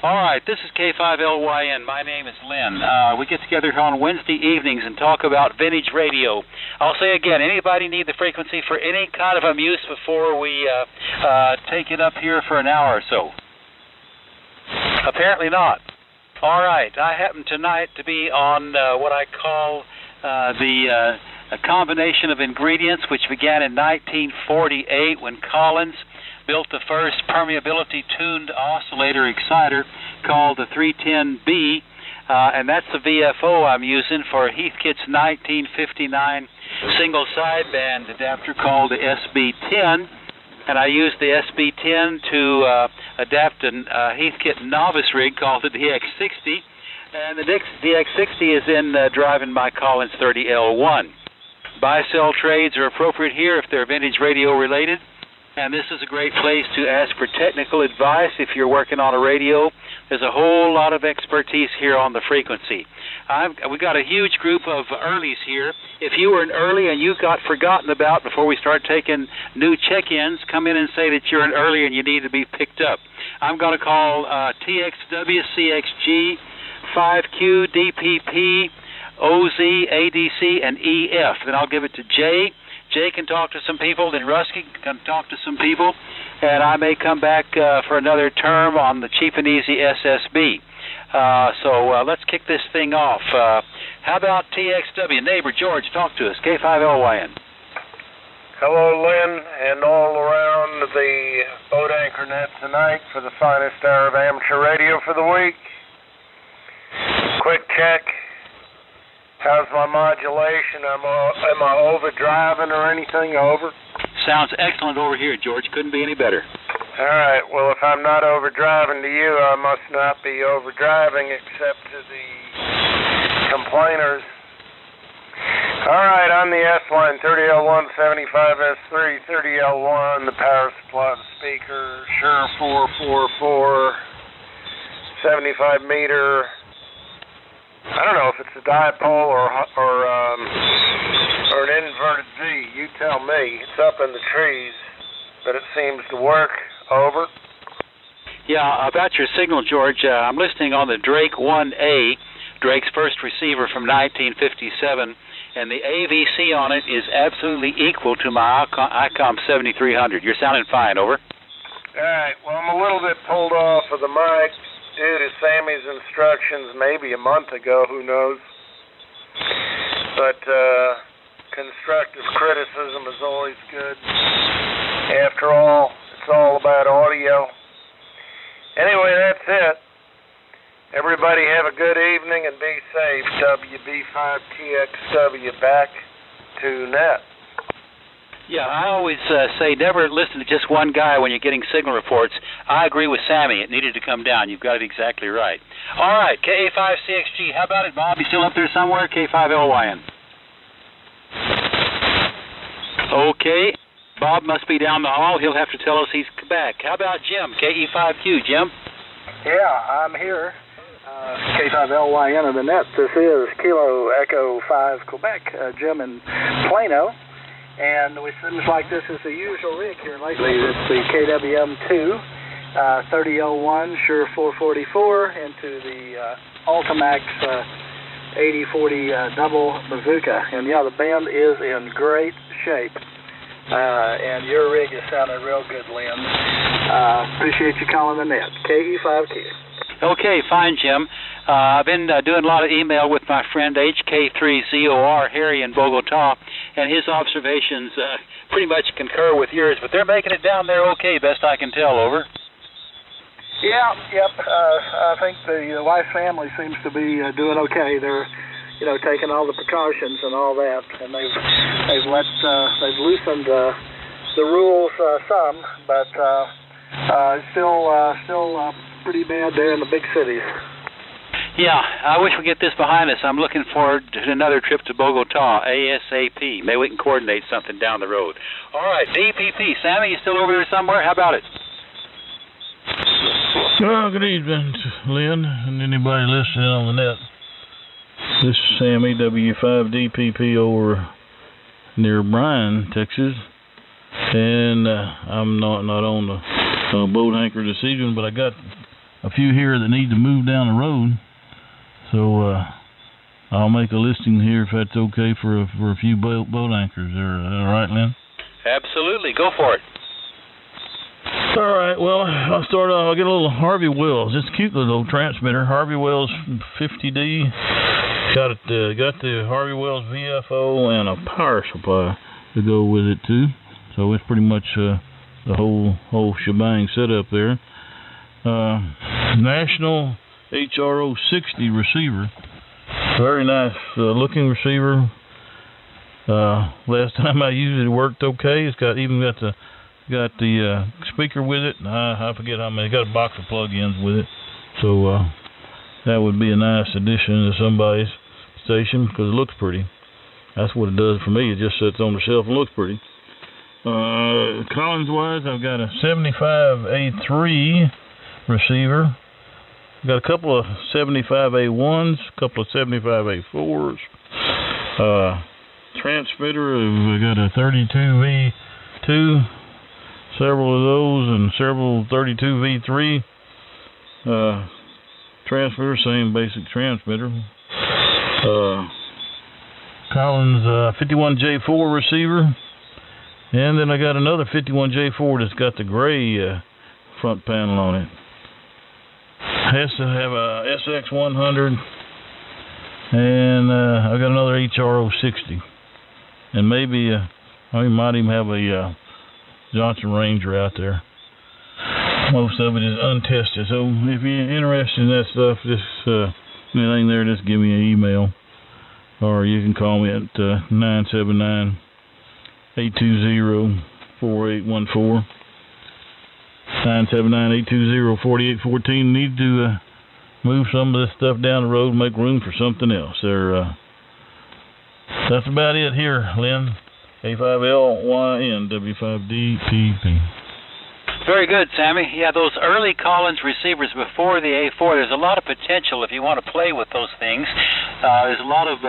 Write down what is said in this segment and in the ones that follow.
All right, this is K5LYN. My name is Lynn. We get together here on Wednesday evenings and talk about vintage radio. I'll say again, anybody need the frequency for any kind of amuse before we take it up here for an hour or so? Apparently not. All right, I happen tonight to be on what I call a combination of ingredients which began in 1948 when Collins built the first permeability-tuned oscillator exciter called the 310B, and that's the VFO I'm using for Heathkit's 1959 single sideband adapter called the SB10, and I used the SB10 to adapt a Heathkit novice rig called the DX60, and the DX60 is in driving my Collins 30L1. Buy-sell trades are appropriate here if they're vintage radio related. And this is a great place to ask for technical advice if you're working on a radio. There's a whole lot of expertise here on the frequency. We've got a huge group of earlies here. If you were an early and you got forgotten about before we start taking new check-ins, come in and say that you're an early and you need to be picked up. I'm going to call TXW, CXG, 5Q, DPP, OZ, ADC, and EF. Then I'll give it to Jay. Jay can talk to some people, then Rusky can talk to some people, and I may come back for another term on the cheap and easy SSB. So let's kick this thing off. How about TXW? Neighbor George, talk to us. K5LYN. Hello, Lynn, and all around the boat anchor net tonight for the finest hour of amateur radio for the week. Quick check. How's my modulation? Am I overdriving or anything? Over? Sounds excellent over here, George. Couldn't be any better. All right. Well, if I'm not overdriving to you, I must not be overdriving except to the complainers. All right. On the S-line, 30L1, 75S3, 30L1, the power supply, the speaker, Shure 444, 75 meter. I don't know if it's a dipole or an inverted V. You tell me. It's up in the trees, but it seems to work. Over. Yeah, about your signal, George, I'm listening on the Drake 1A, Drake's first receiver from 1957, and the AVC on it is absolutely equal to my ICOM 7300. You're sounding fine. Over. All right. Well, I'm a little bit pulled off of the mic due to Sammy's instructions maybe a month ago, who knows. But constructive criticism is always good. After all, it's all about audio. Anyway, that's it. Everybody have a good evening and be safe. WB5TXW back to net. Yeah, I always say never listen to just one guy when you're getting signal reports. I agree with Sammy. It needed to come down. You've got it exactly right. All right, KA5CXG. How about it, Bob? You still up there somewhere? K5LYN. Okay. Bob must be down the hall. He'll have to tell us he's back. How about Jim? KE5Q. Jim? Yeah, I'm here. K5LYN on the net. This is Kilo Echo 5 Quebec. Jim in Plano. And it seems like this is the usual rig here lately. It's the KWM2, 30L1, Shure 444, into the Ultimax 8040 double bazooka. And yeah, the band is in great shape. And your rig is sounding real good, Lynn. Appreciate you calling the net. KE5Q. Okay, fine, Jim. I've been doing a lot of email with my friend HK3ZOR, Harry in Bogota, and his observations pretty much concur with yours, but they're making it down there okay, best I can tell. Over. Yeah, yep. I think the wife family seems to be doing okay. They're, taking all the precautions and all that, and they've loosened the rules some, but still pretty bad there in the big cities. Yeah, I wish we get this behind us. I'm looking forward to another trip to Bogota, ASAP. Maybe we can coordinate something down the road. All right, DPP. Sammy, you still over there somewhere? How about it? Good evening, Lynn, and anybody listening on the net. This is Sammy, W5DPP over near Bryan, Texas. And I'm not on the boat anchor this evening, but I got a few here that need to move down the road. So I'll make a listing here if that's okay for a few boat anchors. All right, Lynn? Absolutely. Go for it. All right. Well, I'll start off. I'll get a little Harvey Wells. It's a cute little transmitter. Harvey Wells 50D. Got the Harvey Wells VFO and a power supply to go with it too. So it's pretty much the whole shebang set up there. National HRO 60 receiver. Very nice looking receiver. Last time I used it, it worked okay. It's got the speaker with it. I forget how many. Got a box of plug-ins with it. So that would be a nice addition to somebody's station because it looks pretty. That's what it does for me. It just sits on the shelf and looks pretty. Collins-wise, I've got a 75A3 receiver. Got a couple of 75A1s, a couple of 75A4s. Transmitter, I've got a 32V2, several of those, and several 32V3. Transmitter, same basic transmitter. Collins 51J4 receiver. And then I got another 51J4 that's got the gray front panel on it. Has to have a SX100, and I've got another HRO 60, and maybe I might even have a Johnson Ranger out there. Most of it is untested, so if you're interested in that stuff, just anything there, just give me an email, or you can call me at 979-820-4814. 979-820-4814. Need to move some of this stuff down the road and make room for something else. That's about it here, Lynn. A5LYN W5DPP. Very good, Sammy. Yeah, those early Collins receivers before the A4, there's a lot of potential if you want to play with those things. There's a lot of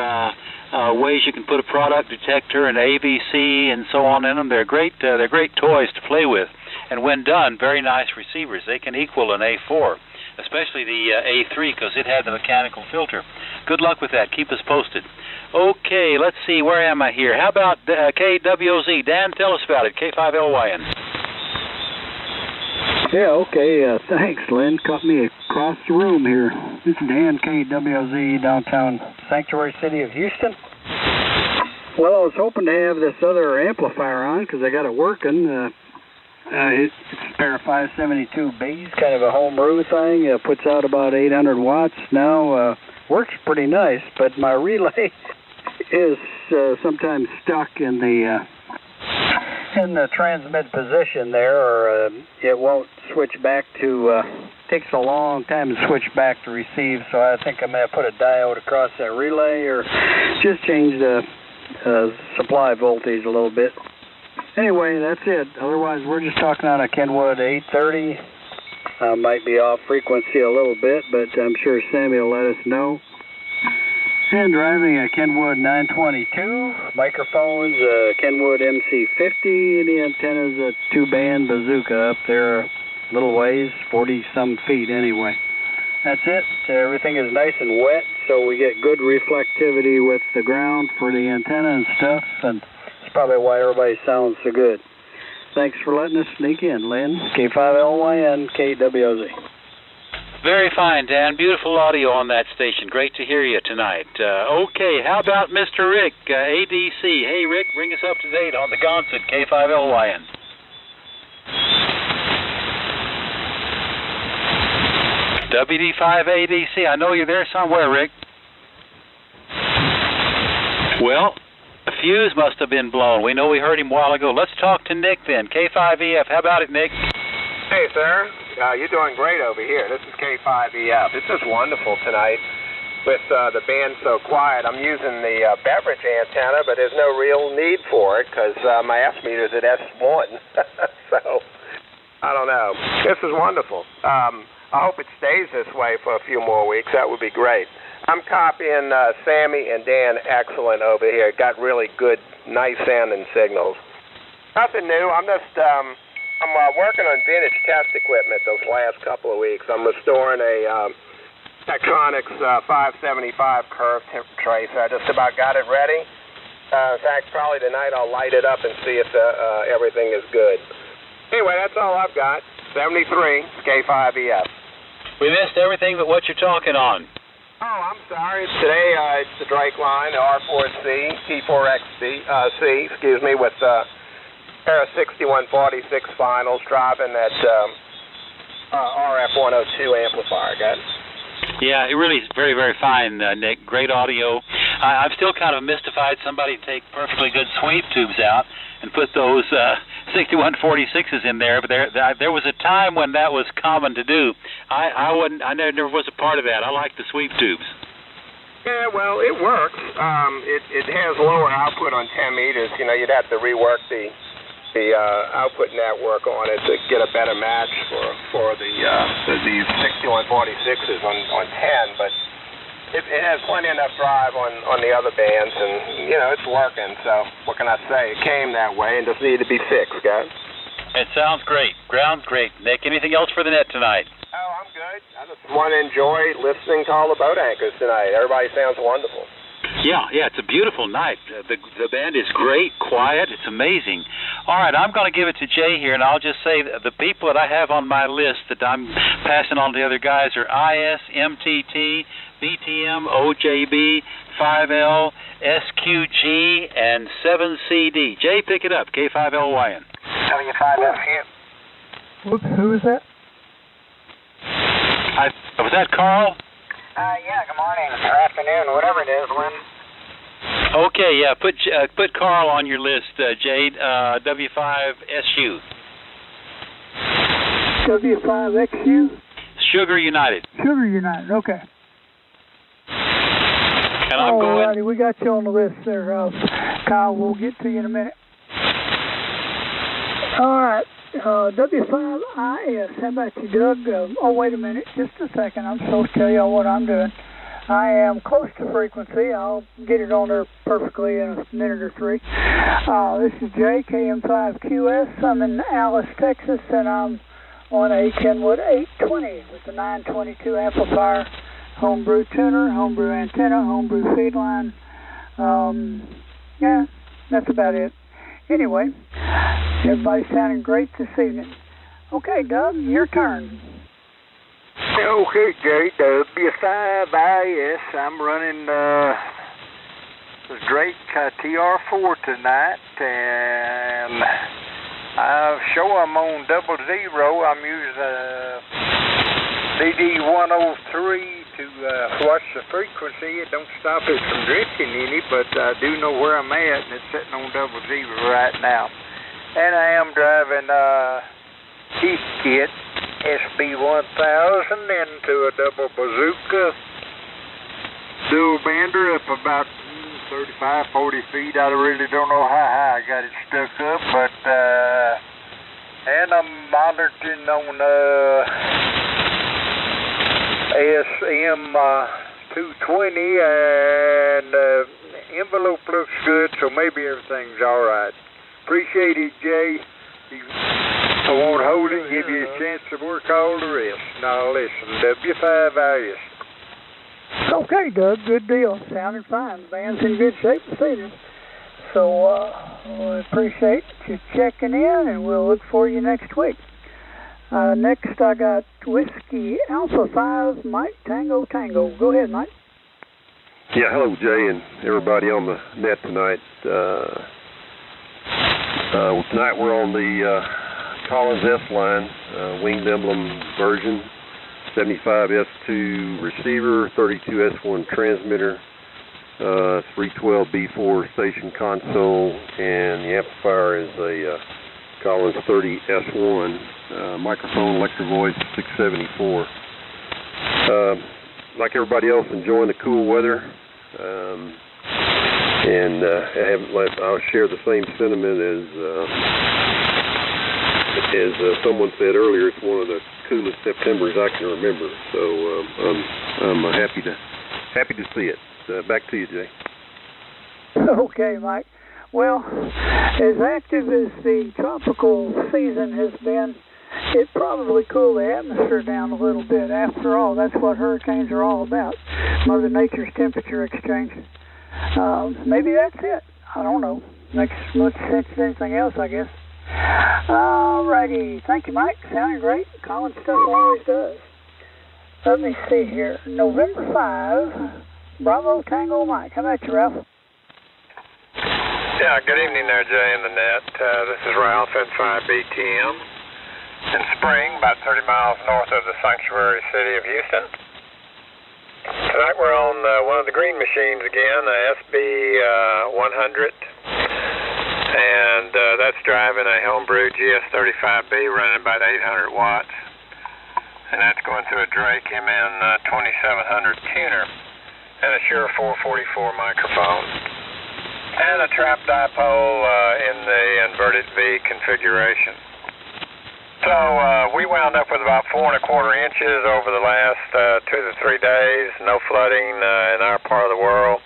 ways you can put a product detector and AVC and so on in them. They're great toys to play with. And when done, very nice receivers. They can equal an A4, especially the A3 because it had the mechanical filter. Good luck with that. Keep us posted. Okay, let's see. Where am I here? How about KWOZ? Dan, tell us about it. K5LYN. Yeah, okay. Thanks, Lynn. Caught me across the room here. This is Dan, KWOZ, downtown Sanctuary City of Houston. Well, I was hoping to have this other amplifier on because I got it working. It's spare 572B, kind of a homebrew thing. Puts out about 800 watts now. Works pretty nice, but my relay is sometimes stuck in the transmit position there, or it won't switch back to. Takes a long time to switch back to receive, so I think I'm going to put a diode across that relay, or just change the supply voltage a little bit. Anyway, that's it. Otherwise, we're just talking on a Kenwood 830. Might be off frequency a little bit, but I'm sure Sammy will let us know. And driving a Kenwood 922. Microphones, Kenwood MC50. The antenna's a 2-band bazooka up there, little ways, 40-some feet anyway. That's it. Everything is nice and wet, so we get good reflectivity with the ground for the antenna and stuff, and that's probably why everybody sounds so good. Thanks for letting us sneak in, Lynn. K5LYN, KWOZ. Very fine, Dan. Beautiful audio on that station. Great to hear you tonight. Okay, how about Mr. Rick, ADC? Hey, Rick, bring us up to date on the Gonset K5LYN. WD5ADC, I know you're there somewhere, Rick. Well, a fuse must have been blown. We know we heard him a while ago. Let's talk to Nick then. K5EF. How about it, Nick? Hey, sir. You're doing great over here. This is K5EF. It's just wonderful tonight with the band so quiet. I'm using the beverage antenna, but there's no real need for it because my S meter's at S1. So, I don't know. This is wonderful. I hope it stays this way for a few more weeks. That would be great. I'm copying Sammy and Dan excellent over here. Got really good, nice sounding signals. Nothing new. I'm just I'm working on vintage test equipment those last couple of weeks. I'm restoring a Tektronix 575 curve tracer. I just about got it ready. In fact, probably tonight I'll light it up and see if everything is good. Anyway, that's all I've got. 73 K5EF. We missed everything but what you're talking on. Oh, I'm sorry. Today it's the Drake line, the R4C, T4XC, with pair of 6146 finals driving that RF102 amplifier, guys. Yeah, it really is very, very fine, Nick. Great audio. I'm still kind of mystified somebody take perfectly good sweep tubes out and put those 6146s in there. But there was a time when that was common to do. I never was a part of that. I like the sweep tubes. Yeah, well, it works. It has lower output on 10 meters. You know, you'd have to rework the output network on it to get a better match for these 6146s on 10, but it has plenty enough drive on the other bands, and you know it's working. So what can I say? It came that way and just needed to be fixed, guys. It sounds great. Sounds great, Nick. Anything else for the net tonight? Oh, I'm good. I just want to enjoy listening to all the boat anchors tonight. Everybody sounds wonderful. Yeah, it's a beautiful night. The band is great, quiet. It's amazing. All right, I'm going to give it to Jay here, and I'll just say the people that I have on my list that I'm passing on to the other guys are IS, MTT, BTM, OJB, 5L, SQG, and 7CD. Jay, pick it up, K5LYN. W5FU. Who is that? Was that Carl? Yeah, good morning, or afternoon, whatever it is, Lynn. Okay, yeah, put Carl on your list, Jade, W5SU. W5XU? Sugar United. Sugar United, okay. And I'm going... Alrighty, we got you on the list there, Kyle. We'll get to you in a minute. Alright, W5IS. How about you, Doug? Oh, wait a minute. Just a second. I'm supposed to tell y'all what I'm doing. I am close to frequency. I'll get it on there perfectly in a minute or three. This is Jay, KM5QS. I'm in Alice, Texas, and I'm on a Kenwood 820 with the 922 amplifier, homebrew tuner, homebrew antenna, homebrew feed line. Yeah, that's about it. Anyway, everybody's sounding great this evening. Okay, Doug, your turn. Okay, Jay, W5IS. I'm running the Drake TR4 tonight, and I'm on 00. I'm using DD103 to watch the frequency. It don't stop it from drifting any, but I do know where I'm at, and it's sitting on 00 right now. And I am driving T-Kit SB1000 into a double bazooka dual bender up about 35, 40 feet. I really don't know how high I got it stuck up, but and I'm monitoring on ASM 220, and envelope looks good, so maybe everything's all right. Appreciate it, Jay. I won't hold it, give you a chance to work all the rest. Now listen, W5IS. Okay, Doug, good deal. Sounding fine. The band's in good shape this evening. So we appreciate you checking in, and we'll look for you next week. Next, I got Whiskey Alpha 5, Mike Tango Tango. Go ahead, Mike. Yeah, hello, Jay, and everybody on the net tonight. Tonight we're on the Collins S line, winged emblem version, 75S2 receiver, 32S1 transmitter, 312B4 station console, and the amplifier is a Collins 30S1, microphone, Electro Voice 674. Like everybody else, enjoying the cool weather. And I'll share the same sentiment as someone said earlier. It's one of the coolest Septembers I can remember. So I'm happy to see it. Back to you, Jay. Okay, Mike. Well, as active as the tropical season has been, it probably cooled the atmosphere down a little bit. After all, that's what hurricanes are all about, Mother Nature's temperature exchange. Maybe that's it. I don't know. Makes as much sense as anything else, I guess. Alrighty. Thank you, Mike. Sounding great. Calling stuff always does. Let me see here. November 5, Bravo Tango Mike. How about you, Ralph? Yeah, good evening there, Jay and the net. This is Ralph at 5BTM in Spring, about 30 miles north of the sanctuary city of Houston. Tonight we're on one of the green machines again, the SB 100. And that's driving a homebrew GS35B running about 800 watts. And that's going through a Drake MN 2700 tuner and a Shure 444 microphone. And a trap dipole in the inverted V configuration. So we wound up with about 4¼ inches over the last 2 to 3 days. No flooding in our part of the world.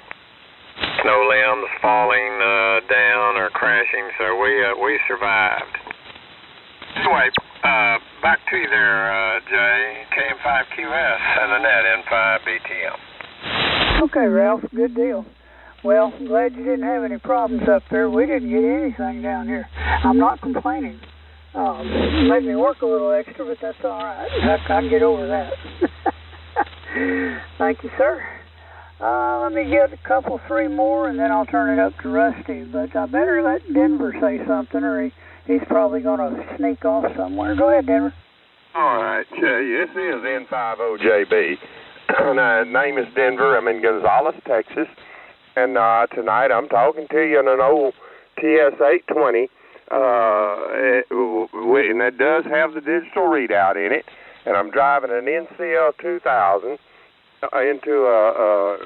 No limbs falling down or crashing, so we survived. Anyway, back to you there, Jay. KM5QS and the net N5BTM. Okay, Ralph. Good deal. Well, I'm glad you didn't have any problems up there. We didn't get anything down here. I'm not complaining. Made me work a little extra, but that's all right. I can get over that. Thank you, sir. Let me get a couple, 3 more, and then I'll turn it up to Rusty. But I better let Denver say something, or he's probably going to sneak off somewhere. Go ahead, Denver. All right, Jay. This is N50JB. My name is Denver. I'm in Gonzales, Texas. And tonight I'm talking to you on an old TS820. And that does have the digital readout in it. And I'm driving an NCL 2000 into a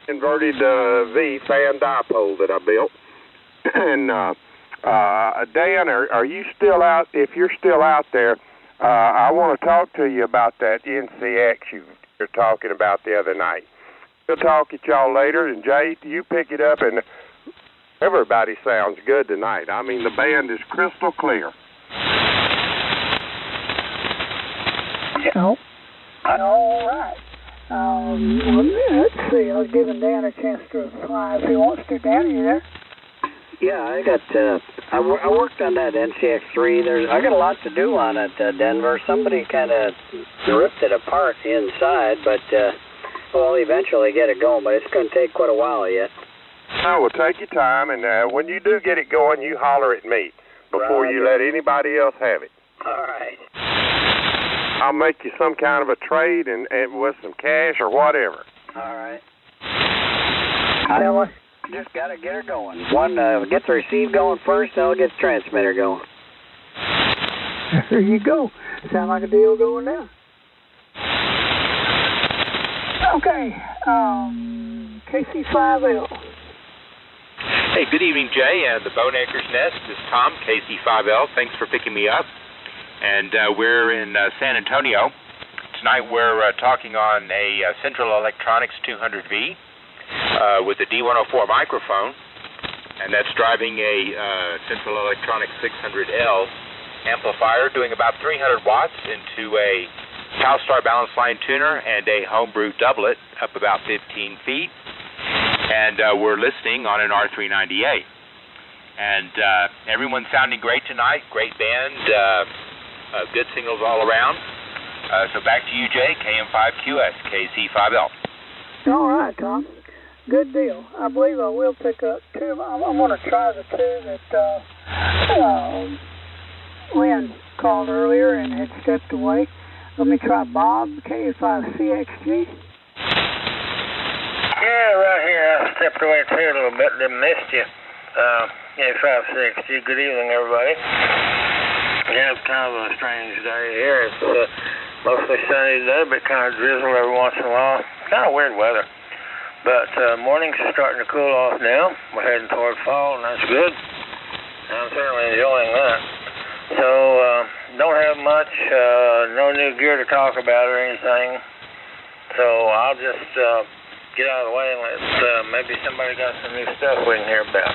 inverted V fan dipole that I built. And Dan, are you still out? If you're still out there, I want to talk to you about that NCX you were talking about the other night. We'll talk at y'all later. And Jay, you pick it up, and everybody sounds good tonight. I mean, the band is crystal clear. Oh, all right. Let's see. I was giving Dan a chance to reply if he wants to. Dan, are you there? Yeah, I got. I worked on that NCX3. I got a lot to do on it, Denver. Somebody kind of ripped it apart inside, but we'll eventually get it going. But it's going to take quite a while yet. I will take your time, and when you do get it going, you holler at me before you let anybody else have it. All right. I'll make you some kind of a trade and with some cash or whatever. All right. I just got to get her going. One, get the receive going first, then I'll get the transmitter going. There you go. Sound like a deal going now. Okay. KC5L. Hey, good evening, Jay, and the Boneacres Nest. This is Tom, KC5L. Thanks for picking me up. And we're in San Antonio. Tonight we're talking on a Central Electronics 200V with a D104 microphone, and that's driving a Central Electronics 600L amplifier doing about 300 watts into a CalStar balance line tuner and a homebrew doublet up about 15 feet. And we're listening on an R398. And everyone's sounding great tonight. Great band. Good signals all around. So back to you, Jay, KM5QS, KC5L. All right, Tom. Good deal. I believe I will pick up 2. I'm going to try the 2 that Lynn called earlier and had stepped away. Let me try Bob, KF5CXG. Yeah, right here. I stepped away too a little bit. Didn't miss you. KF5CXG. Good evening, everybody. Yeah, it's kind of a strange day here. It's mostly sunny today, but kind of drizzle every once in a while. Kind of weird weather. But mornings are starting to cool off now. We're heading toward fall, and that's good. I'm certainly enjoying that. So, don't have much, no new gear to talk about or anything. So I'll just get out of the way and let maybe somebody got some new stuff we can hear about.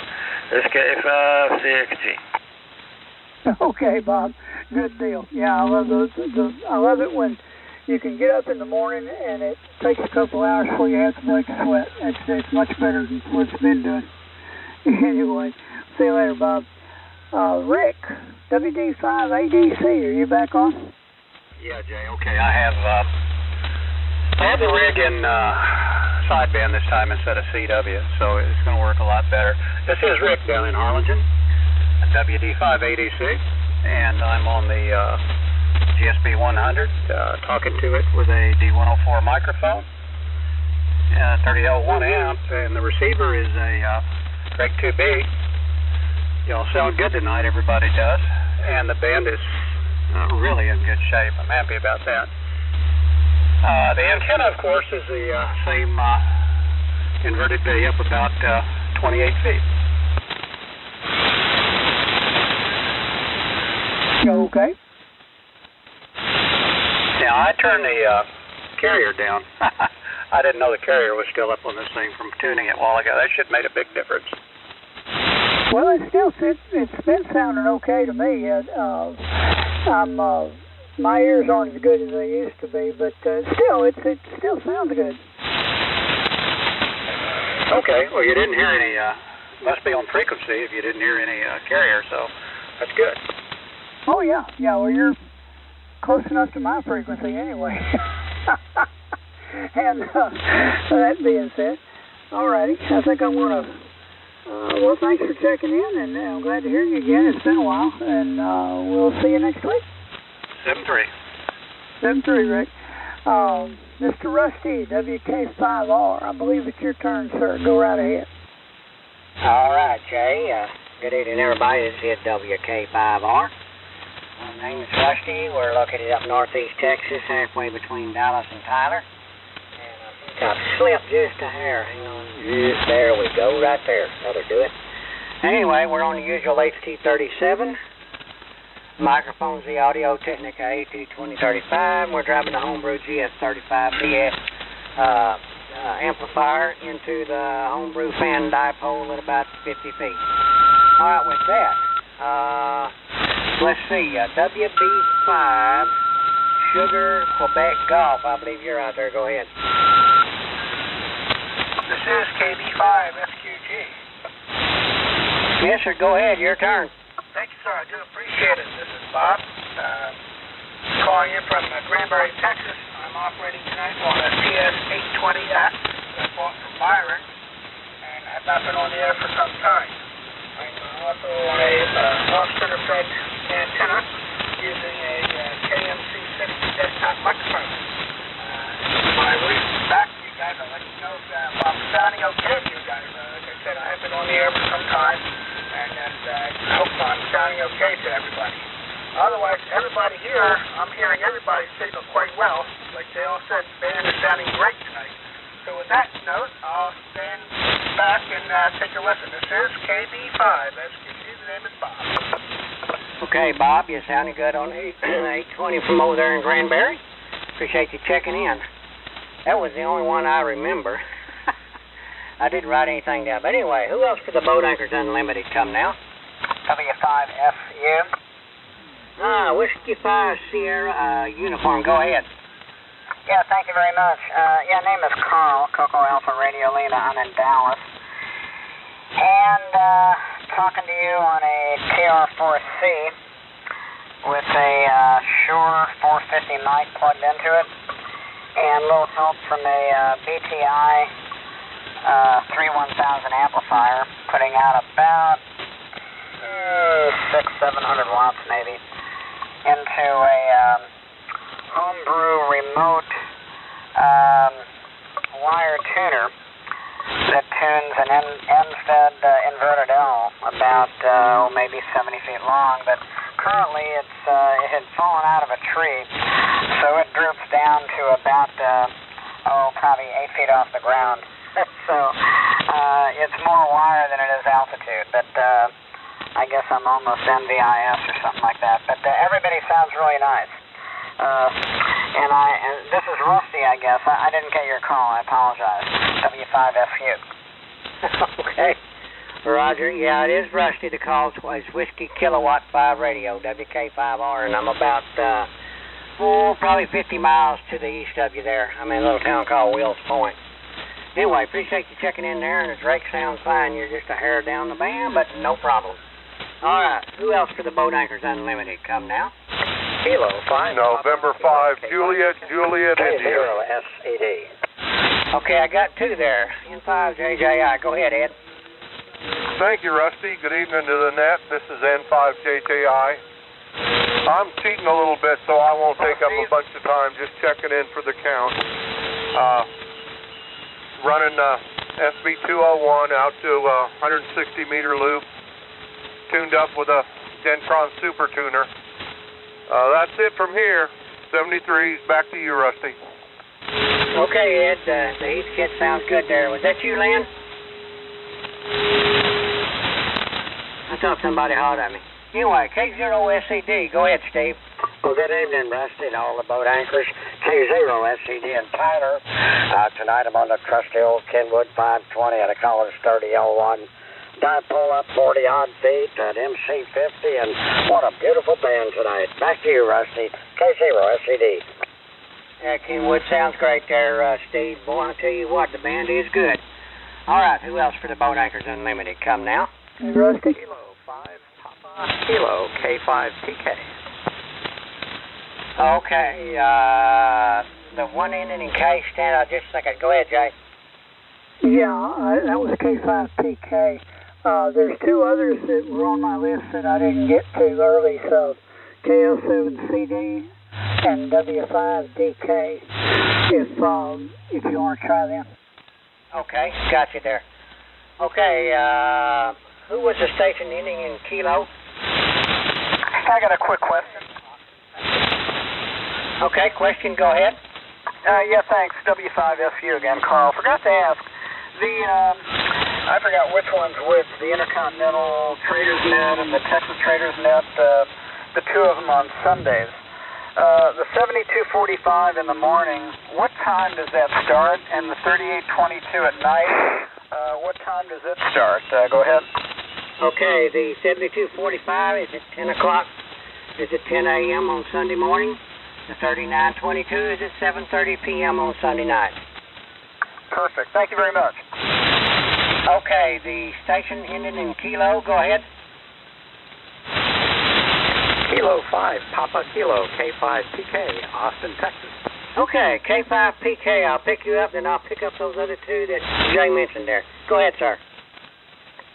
This K560. Okay, Bob. Good deal. Yeah, I love those. I love it when you can get up in the morning and it takes a couple hours before you have to break a sweat. It's much better than what it's been doing. Anyway, see you later, Bob. Rick, WD5ADC, are you back on? Yeah, Jay. Okay, I have the rig in sideband this time instead of CW, so it's going to work a lot better. This is Rick down in Harlingen, WD5ADC, and I'm on the GSP 100, talking to it with a D104 microphone, 30L 1 amp, and the receiver is a Greg 2B. Y'all sound good tonight, everybody does, and the band is really in good shape. I'm happy about that. The antenna, of course, is the same inverted bay up about 28 feet. Okay. Now, I turned the carrier down. I didn't know the carrier was still up on this thing from tuning it a while ago. That should have made a big difference. Well, it's been sounding okay to me. My ears aren't as good as they used to be, but still, it still sounds good. Okay, well, you didn't hear any, must be on frequency if you didn't hear any carrier, so that's good. Oh, yeah, well, you're close enough to my frequency anyway. And that being said, alrighty, I think I'm going to, well, thanks for checking in, and I'm glad to hear you again. It's been a while, and we'll see you next week. 7-3. 7-3, Rick. Mr. Rusty, WK5R, I believe it's your turn, sir. Go right ahead. All right, Jay. Good evening, everybody. This is WK5R. My name is Rusty. We're located up northeast Texas, halfway between Dallas and Tyler. And I think I've slipped just a hair. Hang on. There we go, right there. That'll do it. Anyway, we're on the usual HT37. Microphone's the Audio Technica AT2035. We're driving the homebrew GS35BS amplifier into the homebrew fan dipole at about 50 feet. All right, with that, let's see, WB5 Sugar Quebec Golf. I believe you're out there. Go ahead. This is KB5 FQG. Yes, sir. Go ahead. Your turn. Thank you, sir. I do appreciate it. This is Bob, calling in from Granbury, Texas. I'm operating tonight on a CS820X that I bought from Byron and have not been on the air for some time. I'm also on a off-center fed antenna using a KMC60 desktop microphone. When I read back to you guys, I'll let you know if I'm sounding okay to you guys. Like I said, I have been on the air for some time. And I hope I'm sounding okay to everybody. Otherwise, everybody here, I'm hearing everybody's signal quite well. Like they all said, the band is sounding great tonight. So with that note, I'll stand back and take a listen. This is KB5. The name is Bob. Okay, Bob, you're sounding good on 820 from over there in Granbury. Appreciate you checking in. That was the only one I remember. I didn't write anything down. But anyway, who else for the Boat Anchors Unlimited come now? W5FU. Whiskey 5 Sierra uniform. Go ahead. Yeah, thank you very much. Name is Carl, Coco Alpha Radio Lena. I'm in Dallas. And talking to you on a TR4C with a Shure 450 mic plugged into it. And a little help from a BTI 31000 amplifier, putting out about 600-700 watts maybe into a homebrew remote wire tuner that tunes an end-fed inverted L about maybe 70 feet long, but currently it had fallen out of a tree, so it droops down to about probably 8 feet off the ground. So it's more wire than it is altitude, but I guess I'm almost NVIS or something like that. But everybody sounds really nice. And this is Rusty, I guess. I didn't get your call. I apologize. W5FU. Okay. Roger. Yeah, it is Rusty. The call is Whiskey Kilowatt 5 Radio, WK5R, and I'm about, probably 50 miles to the east of you there. I'm in a little town called Wills Point. Anyway, appreciate you checking in there, and the Drake sounds fine. You're just a hair down the band, but no problem. All right, who else for the Boat Anchors Unlimited? Come now. Kilo 5. November 5, Juliet, India. 0 SED. Okay, I got 2 there. N5 JJI. Go ahead, Ed. Thank you, Rusty. Good evening to the net. This is N5JJI. I'm cheating a little bit, so I won't take up a bunch of time. Just checking in for the count. Running SB201 out to 160-meter loop, tuned up with a Dentron Super Tuner. That's it from here. 73s. Back to you, Rusty. Okay, Ed. The East Kid sounds good there. Was that you, Lynn? I thought somebody hollered at me. Anyway, K0SED. Go ahead, Steve. Well, good evening, Rusty, and all the boat anchors. K0SED and Tyler. Tonight I'm on the trusty old Kenwood 520 at a Collins 30L1. Dipole up 40-odd feet at MC50, and what a beautiful band tonight. Back to you, Rusty. K0SED. Yeah, Kenwood sounds great there, Steve. Boy, I tell you what, the band is good. All right, who else for the Boat Anchors Unlimited? Come now. Rusty. Kilo 5 Papa Kilo K5 PK. Okay, the one ending in K, stand out just a second. Go ahead, Jay. Yeah, that was K5PK. There's 2 others that were on my list that I didn't get to early, so KL7CD and W5DK, if you want to try them. Okay, got you there. Okay, who was the station ending in Kilo? I got a quick question. Okay, question, go ahead. Yeah, thanks. W5SU again, Carl. Forgot to ask, I forgot which one's which, the Intercontinental Traders Net and the Texas Traders Net, the 2 of them on Sundays. The 7245 in the morning, what time does that start? And the 3822 at night, what time does it start? Go ahead. Okay, the 7245 is at 10 o'clock. Is at 10 a.m. on Sunday morning. The 3922 is at 7:30 p.m. on Sunday night. Perfect. Thank you very much. Okay, the station ending in Kilo. Go ahead. Kilo 5 Papa Kilo K5PK, Austin, Texas. Okay, K5PK. I'll pick you up, then I'll pick up those other 2 that Jay mentioned there. Go ahead, sir.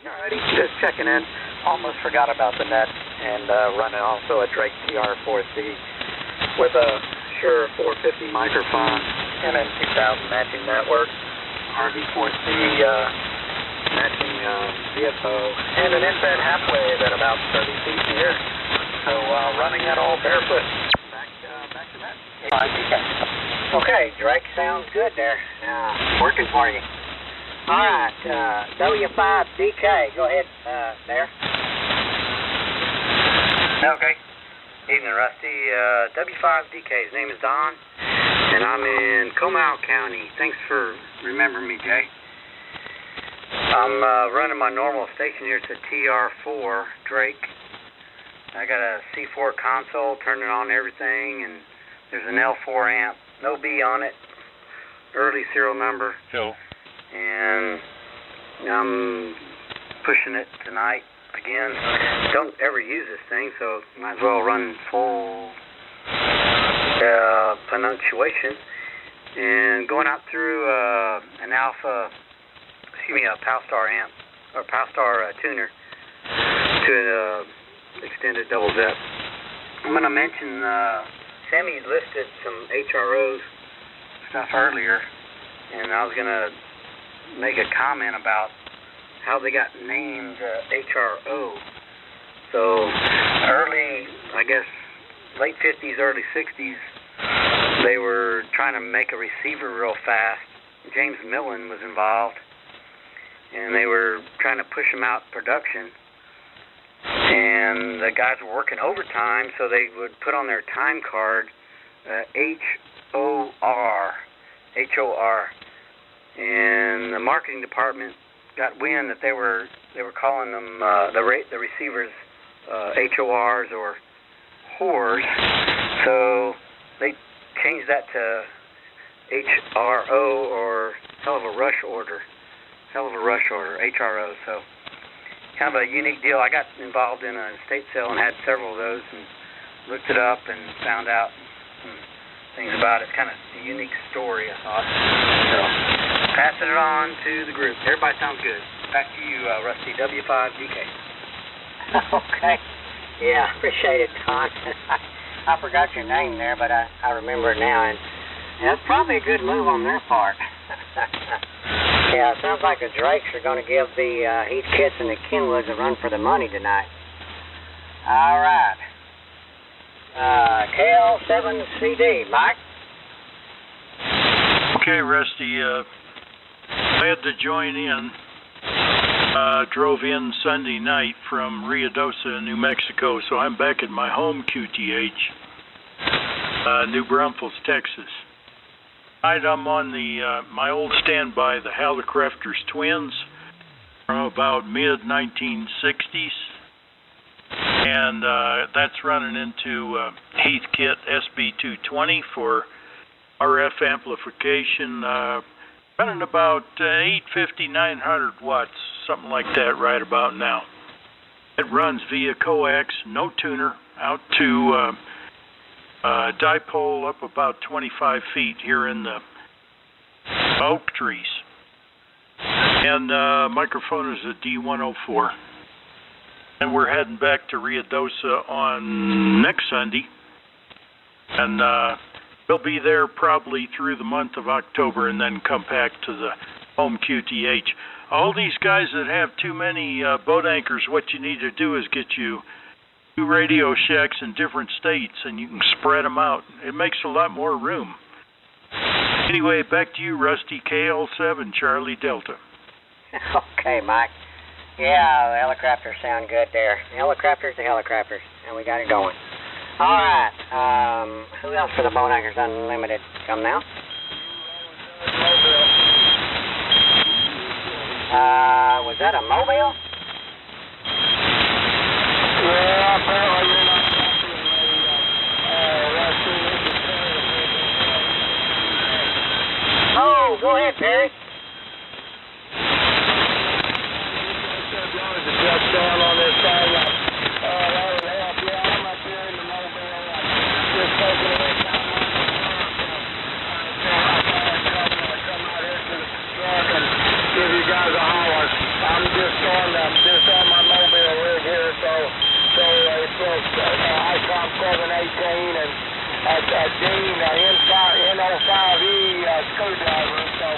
Alrighty, just checking in. Almost forgot about the net, and running also a Drake TR4C with a Shure 450 microphone, MN2000 matching network, RV4C matching VFO, and an infrared half wave at about 30 feet here. So running that all barefoot. Back to that. Okay, Drake sounds good there. Working for you. All right, W5DK. Go ahead there. Okay. Evening, Rusty. W5DK. His name is Don, and I'm in Comal County. Thanks for remembering me, Jay. I'm running my normal station here. It's a TR4 Drake. I got a C4 console, turning on everything, and there's an L4 amp, no B on it, early serial number. So. And I'm pushing it tonight again. Don't ever use this thing, so might as well run full punctuation. And going out through an Palstar amp, or Palstar tuner to an extended double zip. I'm going to mention, Sammy listed some HROs stuff earlier, and I was going to make a comment about how they got named HRO. So early, I guess, late 50s, early 60s, they were trying to make a receiver real fast. James Millen was involved, and they were trying to push him out production. And the guys were working overtime, so they would put on their time card HOR. And the marketing department got wind that they were they were calling them the receivers HORs or whores. So they changed that to HRO or hell of a rush order, HRO. So kind of a unique deal. I got involved in a estate sale and had several of those and looked it up and found out things about it. It's kind of a unique story, I thought. So passing it on to the group. Everybody sounds good. Back to you, Rusty, W5DK. Okay. Yeah, appreciate it, Don. I forgot your name there, but I remember it now, and that's probably a good move on their part. Yeah, it sounds like the Drakes are going to give the Heathkits and the Kenwoods a run for the money tonight. All right. KL7CD, Mike? Okay, Rusty, I had to join in. Drove in Sunday night from Ruidoso, New Mexico, so I'm back at my home QTH, New Braunfels, Texas. Tonight I'm on my old standby, the Hallicrafters Twins, from about mid-1960s, and that's running into Heathkit SB220 for RF amplification, running about 850, 900 watts, something like that right about now. It runs via coax, no tuner, out to dipole up about 25 feet here in the oak trees. And microphone is a D104. And we're heading back to Ruidoso on next Sunday. And we'll be there probably through the month of October and then come back to the home QTH. All these guys that have too many boat anchors, what you need to do is get you 2 Radio Shacks in different states, and you can spread them out. It makes a lot more room. Anyway, back to you, Rusty, KL7, Charlie Delta. Okay, Mike. Yeah, the Helicrafters sound good there. The Helicrafters, and we got it going. All right. Who else for the Boat Anchors Unlimited? Come now. Was that a mobile? Yeah, apparently you're not Oh, go ahead, Perry. down on this side. I'm up here in the mobile. Just taking it in. Come out here to the truck and give you guys a holler. I'm just on my mobile rig here, so it's ICOM 718 and a Dean N05E screwdriver. So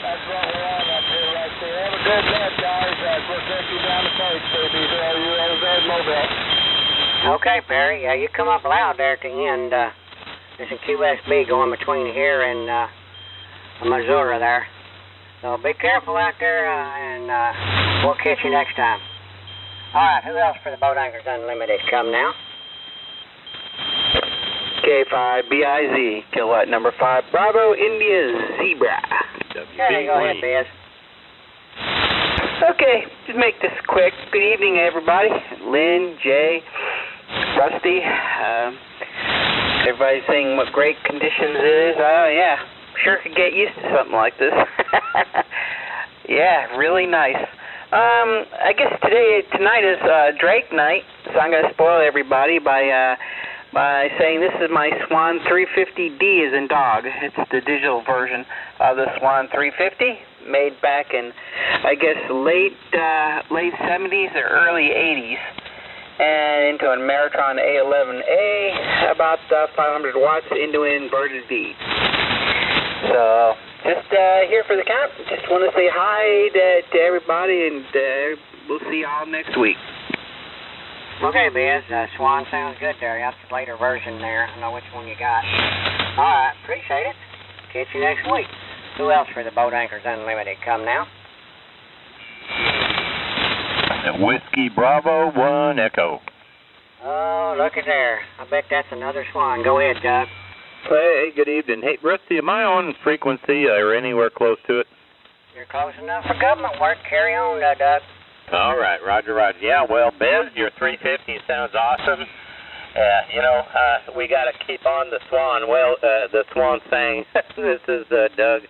that's what we're on up here right there. Have a good night, guys. We'll take you down the page, baby. You're mobile. Okay, Perry. Yeah, you come up loud there at the end. There's a QSB going between here and Missouri there. So be careful out there, and we'll catch you next time. All right, who else for the Boat Anchors Unlimited? Come now. K5BIZ, kilowatt number 5, Bravo India Zebra. Okay, go ahead, Biz. Okay, just make this quick. Good evening, everybody. Lynn, Jay, Rusty. Everybody's saying what great conditions it is. Oh, yeah. Sure could get used to something like this. Yeah, really nice. I guess tonight is Drake night, so I'm going to spoil everybody by saying this is my Swan 350D as in dog. It's the digital version of the Swan 350, made back in, I guess, late 70s or early 80s, and into a Maritron A11A, about 500 watts into an inverted D. So, just here for the count. Just want to say hi to everybody, and we'll see y'all next week. Okay, Biz. Swan sounds good there. That's the later version there. I know which one you got. All right, appreciate it. Catch you next week. Who else for the Boat Anchors Unlimited? Come now. Whiskey Bravo 1 Echo. Oh, look at there. I bet that's another Swan. Go ahead, Doug. Hey, good evening. Hey, Rusty, am I on frequency or anywhere close to it? You're close enough for government work. Carry on, Doug. All right, Roger, Roger. Yeah, well, Ben, your 350 sounds awesome. We got to keep on the Swan. Well, the Swan thing. This is Doug,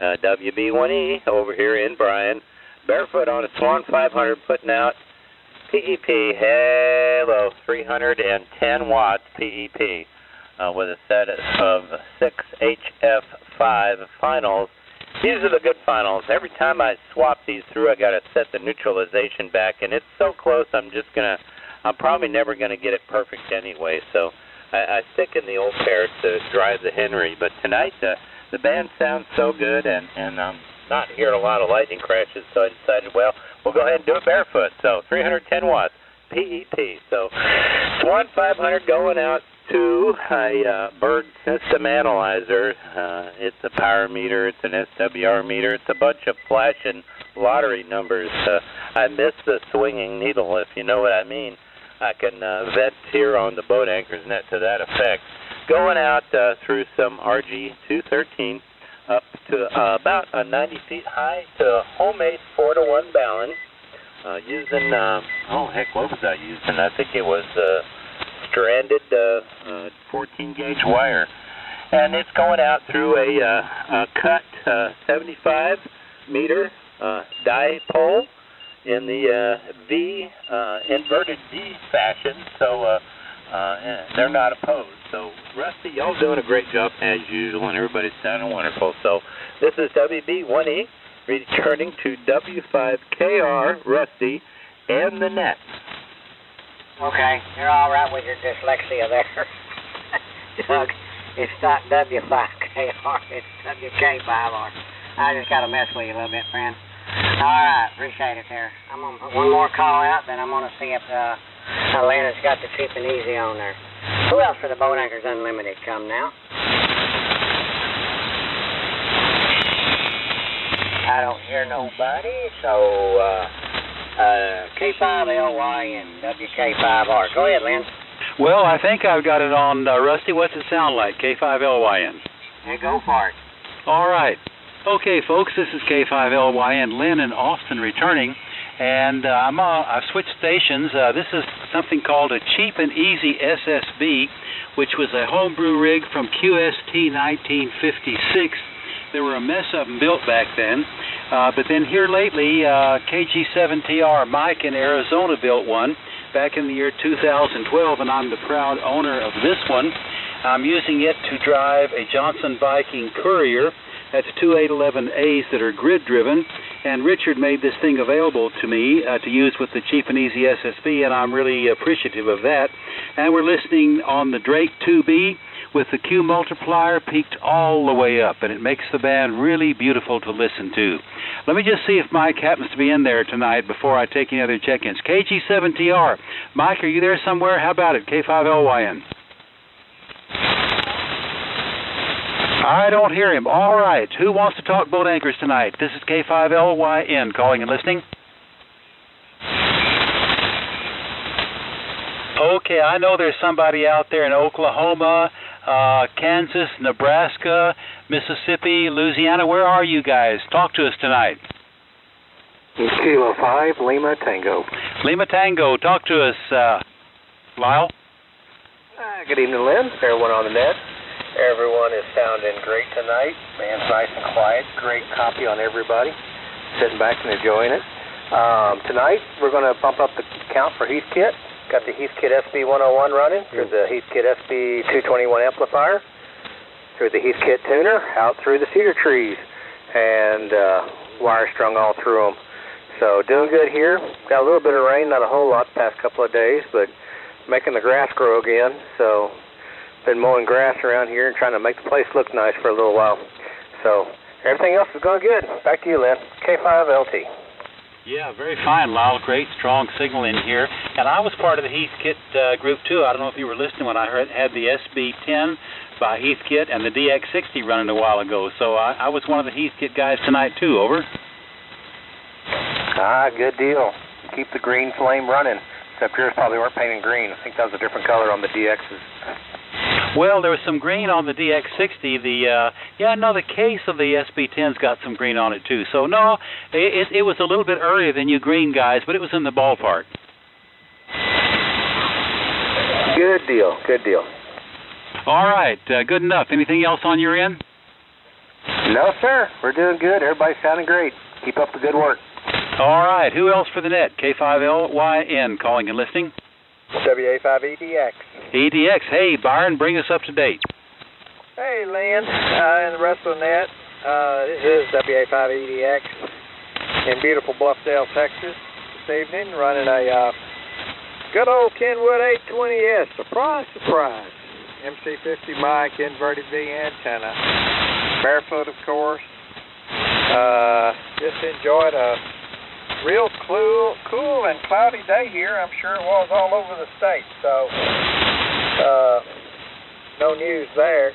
WB1E over here in Bryan. Barefoot on a Swan 500, putting out PEP. Hello, 310 watts PEP with a set of 6 HF5 finals. These are the good finals. Every time I swap these through, I got to set the neutralization back, and it's so close. I'm probably never gonna get it perfect anyway. So I stick in the old pair to drive the Henry. But tonight the band sounds so good, and I'm not hearing a lot of lightning crashes. So I decided, well, we'll go ahead and do it barefoot. So 310 watts PEP. So Swan 500 going out to a Bird system analyzer. It's a power meter, it's an SWR meter, it's a bunch of flashing lottery numbers. I miss the swinging needle, if you know what I mean. I can vent here on the boat anchor's net to that effect. Going out through some RG213 up to about 90 feet high to a homemade 4-to-1 balance using, what was I using? I think it was stranded 14-gauge wire. And it's going out through a cut 75-meter dipole in the V inverted D fashion, so they're not opposed. So, Rusty, y'all doing a great job as usual, and everybody's sounding wonderful. So, this is WB1E returning to W5KR, Rusty, and the net. Okay, you're all right with your dyslexia there. Doug, it's not W5KR, it's WK5R. I just got to mess with you a little bit, friend. All right, appreciate it there. I'm going to put one more call out, then I'm going to see if Atlanta's got the cheap and easy on there. Who else for the Boat Anchors Unlimited? Come now. I don't hear nobody, so K5LY and WK5R. Go ahead, Lynn. Well, I think I've got it on, Rusty. What's it sound like? K5LYN. Hey, go for it. All right. Okay, folks, this is K5LYN, Lynn in Austin returning, and I've switched stations. This is something called a Cheap and Easy SSB, which was a homebrew rig from QST 1956. There were a mess of them built back then, but then here lately, KG7TR Mike in Arizona built one back in the year 2012, and I'm the proud owner of this one. I'm using it to drive a Johnson Viking Courier. That's two 811As that are grid-driven, and Richard made this thing available to me to use with the Cheap and Easy SSB, and I'm really appreciative of that. And we're listening on the Drake 2B with the Q multiplier peaked all the way up, and it makes the band really beautiful to listen to. Let me just see if Mike happens to be in there tonight before I take any other check-ins. KG7TR. Mike, are you there somewhere? How about it? K5LYN. I don't hear him. All right. Who wants to talk boat anchors tonight? This is K5LYN calling and listening. Okay, I know there's somebody out there in Oklahoma, Kansas, Nebraska, Mississippi, Louisiana. Where are you guys? Talk to us tonight. Kilo 5, Lima Tango. Lima Tango. Talk to us, Lyle. Good evening, Lynn. Everyone on the net. Everyone is sounding great tonight. Band's nice and quiet. Great copy on everybody. Sitting back and enjoying it. Tonight, we're going to bump up the count for Heathkit. Got the Heathkit SB101 running through the Heathkit SB221 amplifier, through the Heathkit tuner, out through the cedar trees, and wire strung all through them. So doing good here. Got a little bit of rain, not a whole lot the past couple of days, but making the grass grow again. So been mowing grass around here and trying to make the place look nice for a little while. So everything else is going good. Back to you, Lynn. K5LT. Yeah, very fine, Lyle. Great, strong signal in here. And I was part of the Heathkit group, too. I don't know if you were listening when I had the SB10 by Heathkit and the DX60 running a while ago. So I was one of the Heathkit guys tonight, too. Over. Good deal. Keep the green flame running. Except yours probably weren't painted green. I think that was a different color on the DXs. Well, there was some green on the DX60. The case of the SB10's got some green on it too. So no, it was a little bit earlier than you green guys, but it was in the ballpark. Good deal. Good deal. All right, good enough. Anything else on your end? No, sir. We're doing good. Everybody's sounding great. Keep up the good work. All right. Who else for the net? K5LYN calling and listening. WA5EDX. EDX. Hey, Byron, bring us up to date. Hey, Lynn, and the rest of the net. This is WA5EDX in beautiful Bluffdale, Texas this evening, running a good old Kenwood 820S. Surprise, surprise. MC50 mic, inverted V antenna. Barefoot, of course. Just enjoyed a real cool and cloudy day here. I'm sure it was all over the state. So, no news there.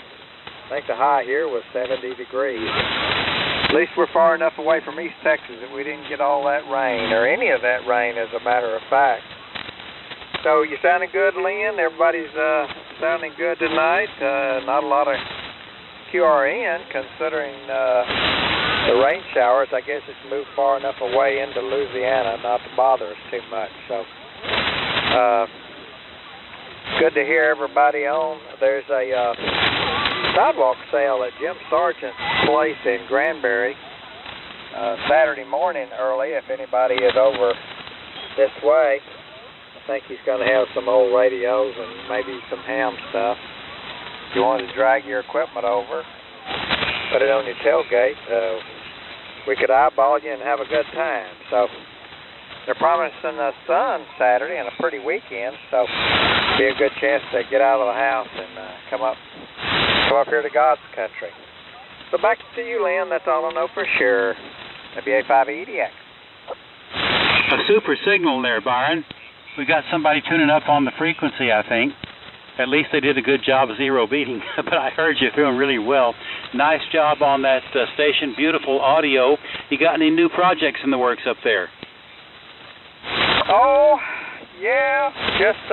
I think the high here was 70 degrees. At least we're far enough away from East Texas that we didn't get all that rain, or any of that rain, as a matter of fact. So, you sounding good, Lynn? Everybody's sounding good tonight. Not a lot of QRN, considering the rain showers. I guess it's moved far enough away into Louisiana not to bother us too much. So, good to hear everybody on. There's a sidewalk sale at Jim Sargent's place in Granbury Saturday morning early, if anybody is over this way. I think he's going to have some old radios and maybe some ham stuff. If you want to drag your equipment over, put it on your tailgate, we could eyeball you and have a good time. So they're promising the sun Saturday and a pretty weekend, so be a good chance to get out of the house and come up here to God's country. So back to you, Lynn. That's all I know for sure. WA5EDX. A super signal there, Byron. We got somebody tuning up on the frequency, I think. At least they did a good job of zero beating, but I heard you doing really well. Nice job on that station, beautiful audio. You got any new projects in the works up there? Oh, yeah, just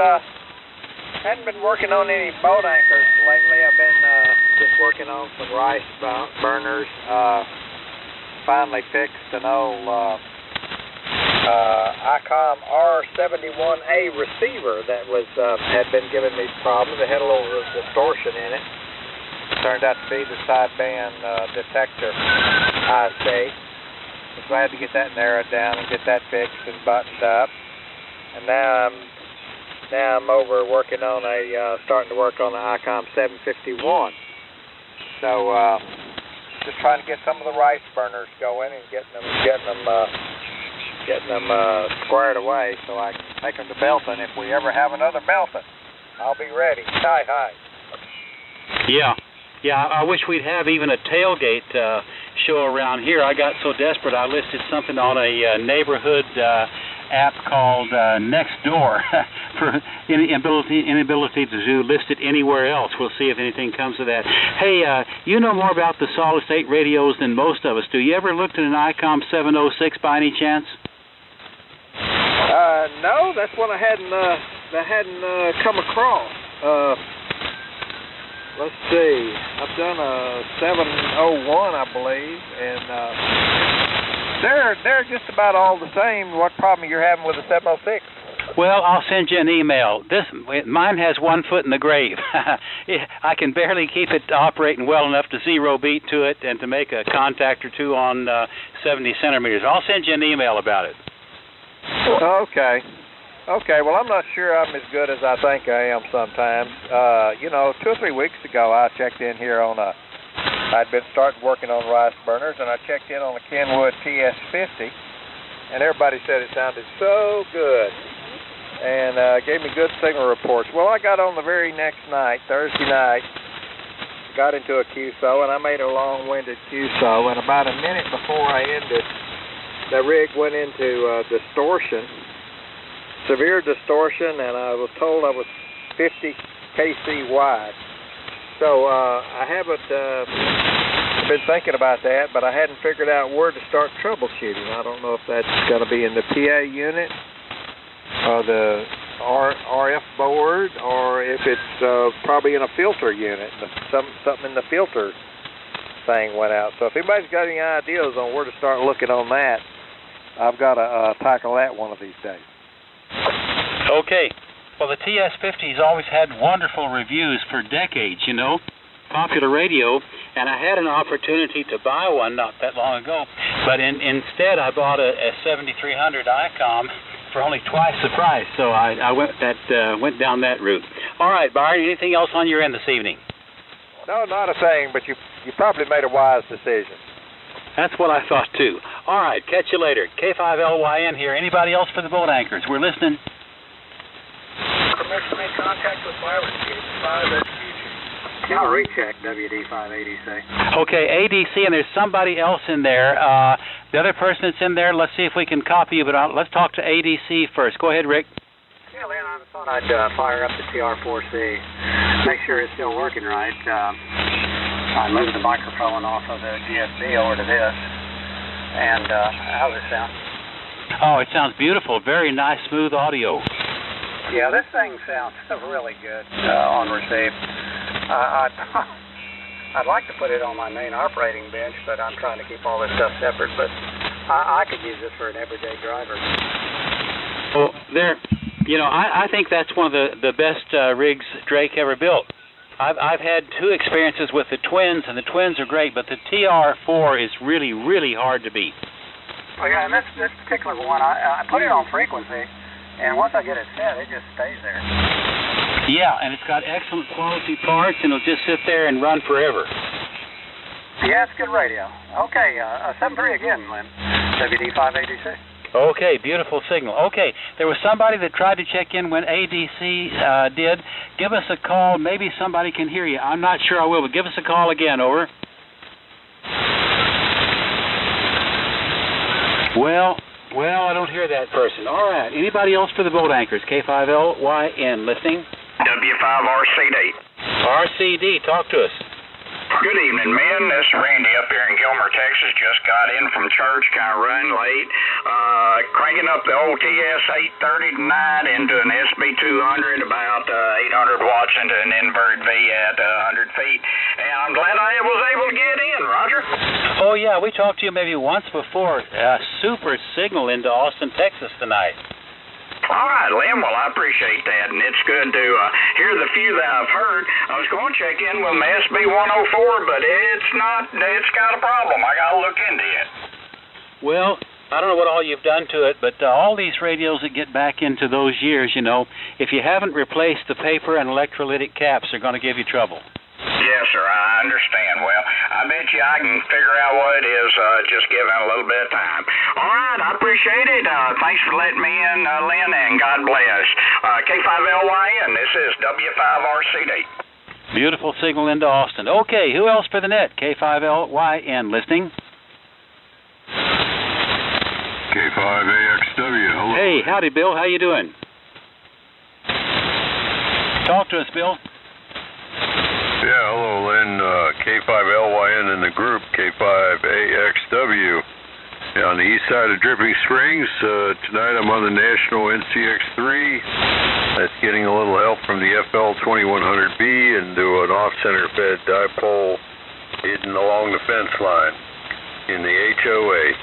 hadn't been working on any boat anchors lately. I've been just working on some rice burners. Finally fixed an old ICOM R71A receiver that was had been giving me problems. It had a little distortion in it. Turned out to be the sideband detector IC. Was glad to get that narrowed down and get that fixed and buttoned up. And now I'm over working on starting to work on the ICOM 751. So just trying to get some of the rice burners going and getting them squared away so I can take them to Belton. If we ever have another Belton, I'll be ready. Hi. Yeah, I wish we'd have even a tailgate show around here. I got so desperate I listed something on a neighborhood app called Nextdoor for inability to list it anywhere else. We'll see if anything comes of that. Hey, you know more about the solid state radios than most of us do. You ever looked at an ICOM 706 by any chance? No, that's one I hadn't come across. Let's see. I've done a 701, I believe, and they're just about all the same. What problem you're having with the 706? Well, I'll send you an email. Mine has one foot in the grave. I can barely keep it operating well enough to zero beat to it and to make a contact or two on 70 centimeters. I'll send you an email about it. Okay, well, I'm not sure I'm as good as I think I am sometimes. 2 or 3 weeks ago, I checked in here on I'd been starting working on rice burners, and I checked in on a Kenwood TS50, and everybody said it sounded so good, and gave me good signal reports. Well, I got on the very next night, Thursday night, got into a QSO, and I made a long-winded QSO, and about a minute before I ended, the rig went into distortion, severe distortion, and I was told I was 50 kC wide. So I haven't been thinking about that, but I hadn't figured out where to start troubleshooting. I don't know if that's going to be in the PA unit or the RF board, or if it's probably in a filter unit. Something in the filter thing went out. So if anybody's got any ideas on where to start looking on that, I've got to tackle that one of these days. Okay. Well, the TS-50's always had wonderful reviews for decades, you know, popular radio, and I had an opportunity to buy one not that long ago, but instead I bought a 7300 ICOM for only twice the price, so I went down that route. All right, Byron, anything else on your end this evening? No, not a thing, but you probably made a wise decision. That's what I thought, too. All right, catch you later. K5LYN here. Anybody else for the boat anchors? We're listening. Permission to make contact with Byron, K5 at QG. Yeah, recheck WD5ADC. Okay, ADC, and there's somebody else in there. The other person that's in there, let's see if we can copy you, but let's talk to ADC first. Go ahead, Rick. Yeah, Lynn, I thought I'd fire up the TR4C, make sure it's still working right. I moved the microphone off of the GSB over to this, and how does it sound? Oh, it sounds beautiful. Very nice, smooth audio. Yeah, this thing sounds really good on receive. I'd like to put it on my main operating bench, but I'm trying to keep all this stuff separate. But I could use this for an everyday driver. Well, you know, I think that's one of the best rigs Drake ever built. I've had two experiences with the twins, and the twins are great, but the TR4 is really, really hard to beat. Oh yeah, and this particular one, I put it on frequency, and once I get it set, it just stays there. Yeah, and it's got excellent quality parts, and it'll just sit there and run forever. Yeah, it's good radio. Okay, 7-3 again, Lynn. WD5ADC. Okay, beautiful signal. Okay, there was somebody that tried to check in when ADC did. Give us a call. Maybe somebody can hear you. I'm not sure I will, but give us a call again. Over. Well, I don't hear that person. All right. Anybody else for the boat anchors? K5LYN listening. W5RCD. RCD, talk to us. Good evening, men. This is Randy up here in Gilmer, Texas. Just got in from church, kind of run late. Cranking up the old TS-830 tonight into an SB200, about 800 watts into an inverted V at 100 feet. And I'm glad I was able to get in, Roger. Oh, yeah, we talked to you maybe once before. Super signal into Austin, Texas tonight. All right, Lynn. Well, I appreciate that, and it's good to hear the few that I've heard. I was going to check in with my SB104, but it's got a problem. I got to look into it. Well, I don't know what all you've done to it, but all these radios that get back into those years, you know, if you haven't replaced the paper and electrolytic caps, they're going to give you trouble. Yes, sir, I understand. Well, I bet you I can figure out what it is, just give it a little bit of time. All right, I appreciate it. Thanks for letting me in, Lynn, and God bless. K5LYN, this is W5RCD. Beautiful signal into Austin. Okay, who else for the net? K5LYN listening. K5AXW, hello. Hey, howdy, Bill. How you doing? Talk to us, Bill. Yeah, hello, Lynn. K5LYN in the group, K5AXW. Yeah, on the east side of Dripping Springs. Tonight I'm on the National NCX3. That's getting a little help from the FL2100B into an off-center fed dipole hidden along the fence line in the HOA.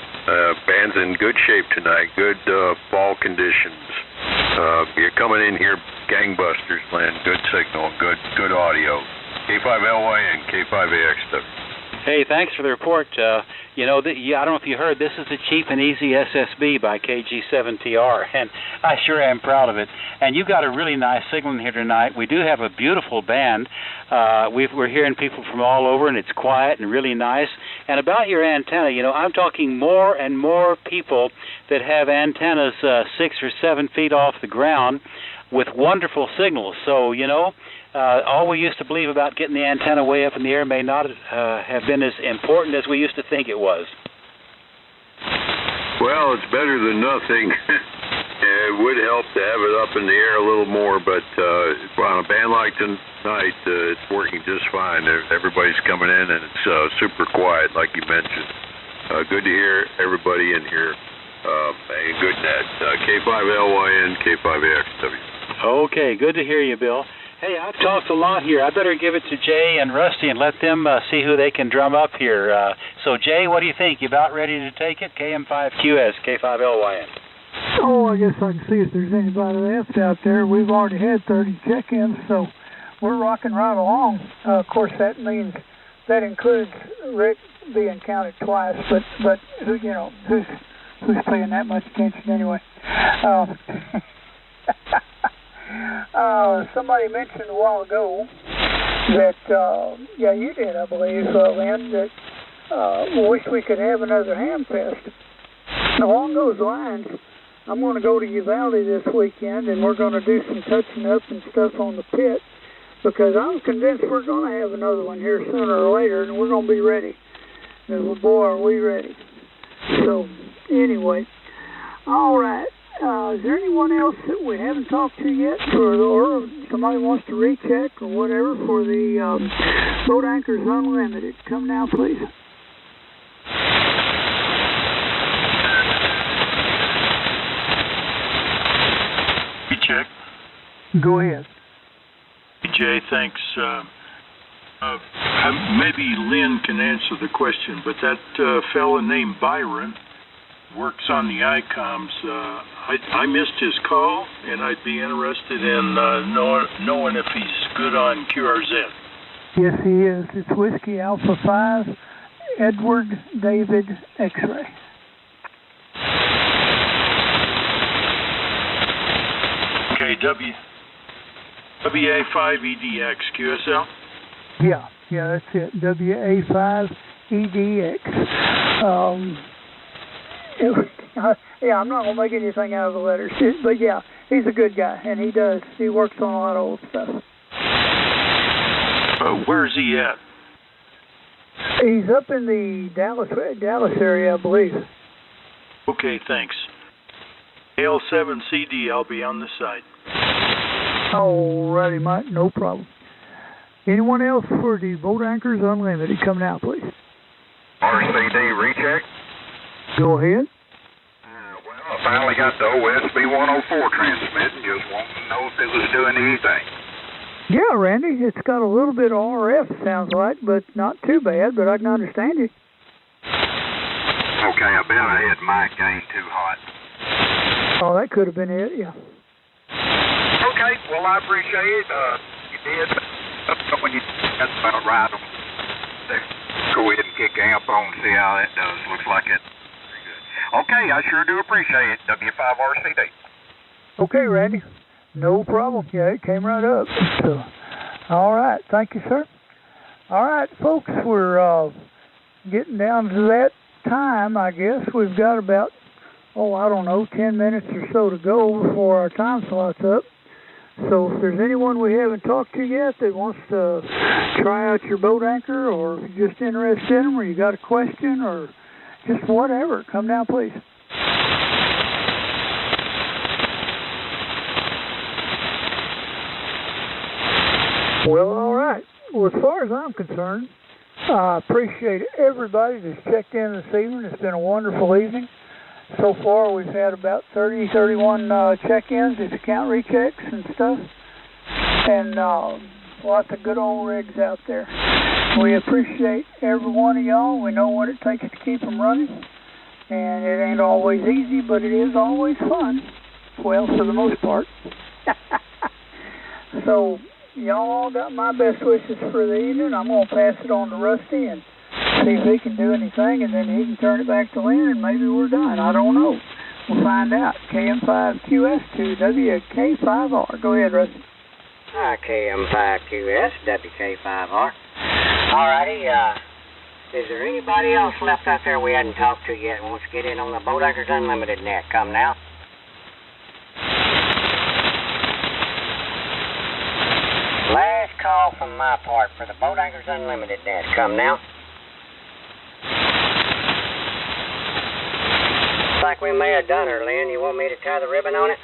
Band's in good shape tonight, good fall conditions. You're coming in here gangbusters, Lynn. Good signal, good audio. K5LYN, K5AXW. Hey, thanks for the report. You know, I don't know if you heard, this is the Cheap and Easy SSB by KG7TR, and I sure am proud of it. And you've got a really nice signal in here tonight. We do have a beautiful band. We're hearing people from all over, and it's quiet and really nice. And about your antenna, you know, I'm talking more and more people that have antennas 6 or 7 feet off the ground with wonderful signals. So, you know, all we used to believe about getting the antenna way up in the air may not have been as important as we used to think it was. Well, it's better than nothing. It would help to have it up in the air a little more, but on a band like tonight, it's working just fine. Everybody's coming in, and it's super quiet, like you mentioned. Good to hear everybody in here. And good net. K5LYN, K5AXW. Okay, good to hear you, Bill. Hey, I've talked a lot here. I better give it to Jay and Rusty and let them see who they can drum up here. So, Jay, what do you think? You about ready to take it? KM5QS, K5LYN. Oh, I guess I can see if there's anybody left out there. We've already had 30 check-ins, so we're rocking right along. Of course, that means that includes Rick being counted twice, but who, you know, who's paying that much attention anyway? Somebody mentioned a while ago that, yeah, you did, I believe, Lynn, that wish we could have another ham fest. Along those lines, I'm going to go to Uvalde this weekend, and we're going to do some touching up and stuff on the pit, because I'm convinced we're going to have another one here sooner or later, and we're going to be ready. And boy, are we ready. So, anyway, all right. Is there anyone else that we haven't talked to yet, or somebody wants to recheck or whatever for the Boat Anchors Unlimited? Come now, please. Recheck. Go ahead. Jay, thanks. Maybe Lynn can answer the question, but that fella named Byron works on the ICOMs. I missed his call, and I'd be interested in knowing if he's good on QRZ. Yes, he is. It's Whiskey Alpha 5, Edward David X-Ray. Okay, WA5EDX, QSL? Yeah, that's it. WA5EDX. Yeah, I'm not going to make anything out of the letters, but yeah, he's a good guy, and he works on a lot of old stuff. Where's he at? He's up in the Dallas area, I believe. Okay, thanks. L7CD, I'll be on the side. Alrighty, Mike, no problem. Anyone else for the Boat Anchors Unlimited coming out, please? RCD recheck. Go ahead. Well, I finally got the OSB 104 transmitting, just wanted to know if it was doing anything. Yeah, Randy, it's got a little bit of RF, sounds like, but not too bad, but I can understand you. Okay, I bet I had my gain too hot. Oh, that could have been it, yeah. Okay, well, I appreciate it. You did. When you that's about right on there. Go ahead and kick amp on and see how that does. Looks like it. Very good. Okay, I sure do appreciate it. W5RCD. Okay, Randy. No problem. Yeah, it came right up. So, all right. Thank you, sir. All right, folks, we're getting down to that time, I guess. We've got about, 10 minutes or so to go before our time slot's up. So if there's anyone we haven't talked to yet that wants to try out your boat anchor, or if you're just interested in them, or you got a question, or just whatever, come down, please. Well, all right. Well, as far as I'm concerned, I appreciate everybody that's checked in this evening. It's been a wonderful evening. So far, we've had about 31 check-ins, it's account rechecks and stuff, and lots of good old rigs out there. We appreciate every one of y'all. We know what it takes to keep them running, and it ain't always easy, but it is always fun. Well, for the most part. So, y'all all got my best wishes for the evening. I'm going to pass it on to Rusty and see if he can do anything, and then he can turn it back to Lynn, and maybe we're done. I don't know. We'll find out. KM5QS2WK5R. Go ahead, Rusty. KM5QS, WK5R. Alrighty, is there anybody else left out there we hadn't talked to yet and wants to get in on the Boat Anchors Unlimited net? Come now. Last call from my part for the Boat Anchors Unlimited net. Come now. Like we may have done her, Lynn. You want me to tie the ribbon on it?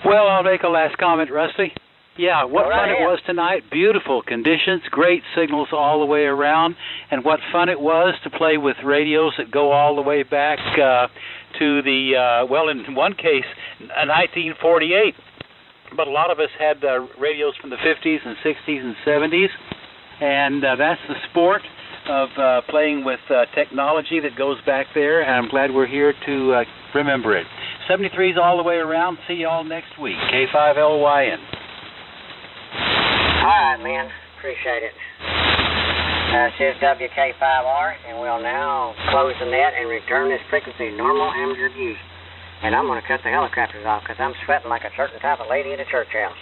Well, I'll make a last comment, Rusty. Yeah, what fun it was tonight. Beautiful conditions, great signals all the way around, and what fun it was to play with radios that go all the way back to the, in one case, 1948. but a lot of us had radios from the 50s and 60s and 70s, and that's the sport of playing with technology that goes back there, and I'm glad we're here to remember it. 73's all the way around. See you all next week. K5LYN. All right, man. Appreciate it. This is WK5R, and we'll now close the net and return this frequency to normal amateur use. And I'm going to cut the helicopters off because I'm sweating like a certain type of lady at a church house.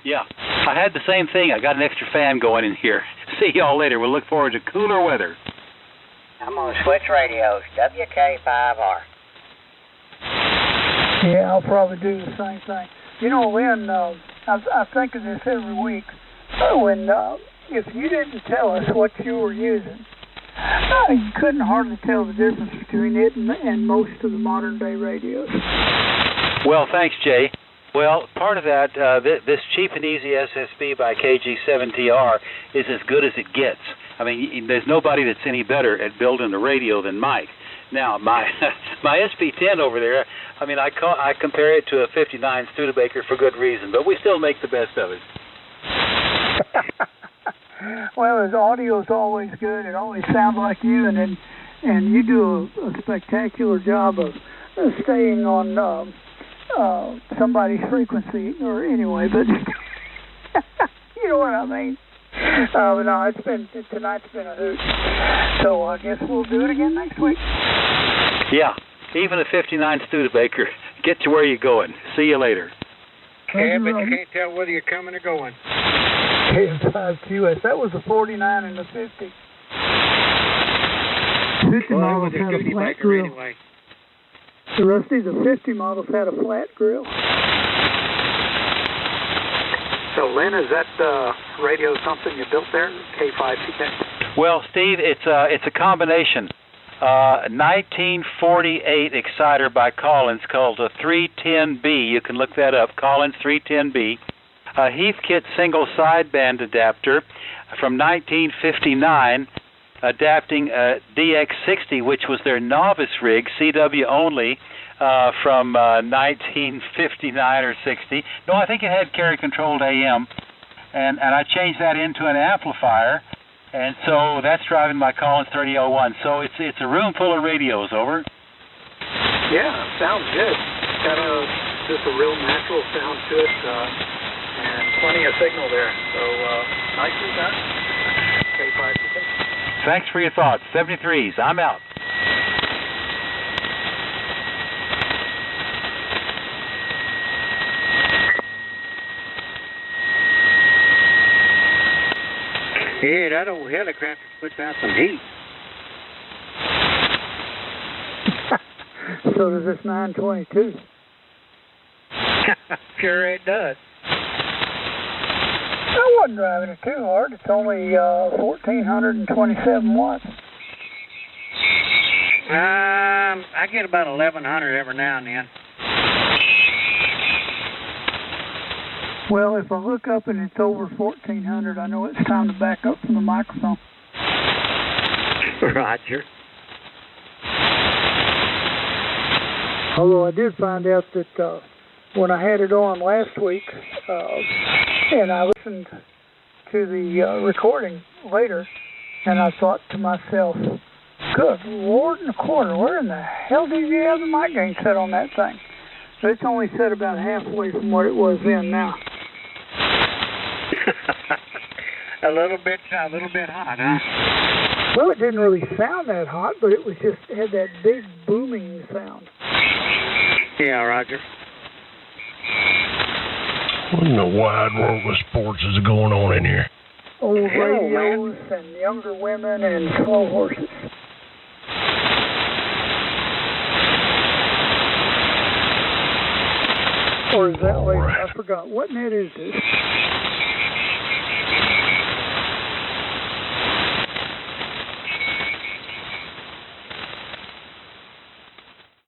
Yeah, I had the same thing. I got an extra fan going in here. See y'all later. We'll look forward to cooler weather. I'm going to switch radios. WK5R. Yeah, I'll probably do the same thing. You know, Lynn, I think of this every week. When if you didn't tell us what you were using, you couldn't hardly tell the difference between it and most of the modern-day radios. Well, thanks, Jay. Well, part of that, this cheap and easy SSB by KG7TR is as good as it gets. I mean, there's nobody that's any better at building a radio than Mike. Now, my SP10 over there, I mean, I compare it to a 59 Studebaker for good reason, but we still make the best of it. Well, his audio's always good. It always sounds like you, and you do a spectacular job of staying on somebody's frequency, or anyway, but you know what I mean. But no, tonight's been a hoot. So I guess we'll do it again next week. Yeah, even a 59 Studebaker. Get to where you're going. See you later. Yeah, but you can't tell whether you're coming or going. KM5QS. That was the 49 and the 50. 50 models had a flat grill. Anyway. The Rusty, the 50 models had a flat grill. So, Lynn, is that radio something you built there, K5CK? Well, Steve, it's a combination. 1948 exciter by Collins called a 310B. You can look that up, Collins 310B. A Heathkit single sideband adapter from 1959, adapting a DX60, which was their novice rig, CW only, from 1959 or 60. No, I think it had carrier-controlled AM, and I changed that into an amplifier, and so that's driving my Collins 3001. So it's a room full of radios, over. Yeah, sounds good. Got just a real natural sound to it, and plenty of signal there. So nicely done. K5CK. Thanks for your thoughts. 73s. I'm out. Yeah, that old helicopter puts out some heat. So does this 922. Sure it does. I wasn't driving it too hard. It's only 1,427 watts. I get about 1,100 every now and then. Well, if I look up and it's over 1,400, I know it's time to back up from the microphone. Roger. Although I did find out that when I had it on last week, and I listened to the recording later, and I thought to myself, good Lord and a quarter, where in the hell did you have the mic gain set on that thing? So it's only set about halfway from what it was then now. a little bit hot, huh? Well, it didn't really sound that hot, but it was just had that big booming sound. Yeah, Roger. What in the wide world of sports is going on in here? Old radios and younger women and slow horses. Or is that later? I forgot. What net is this?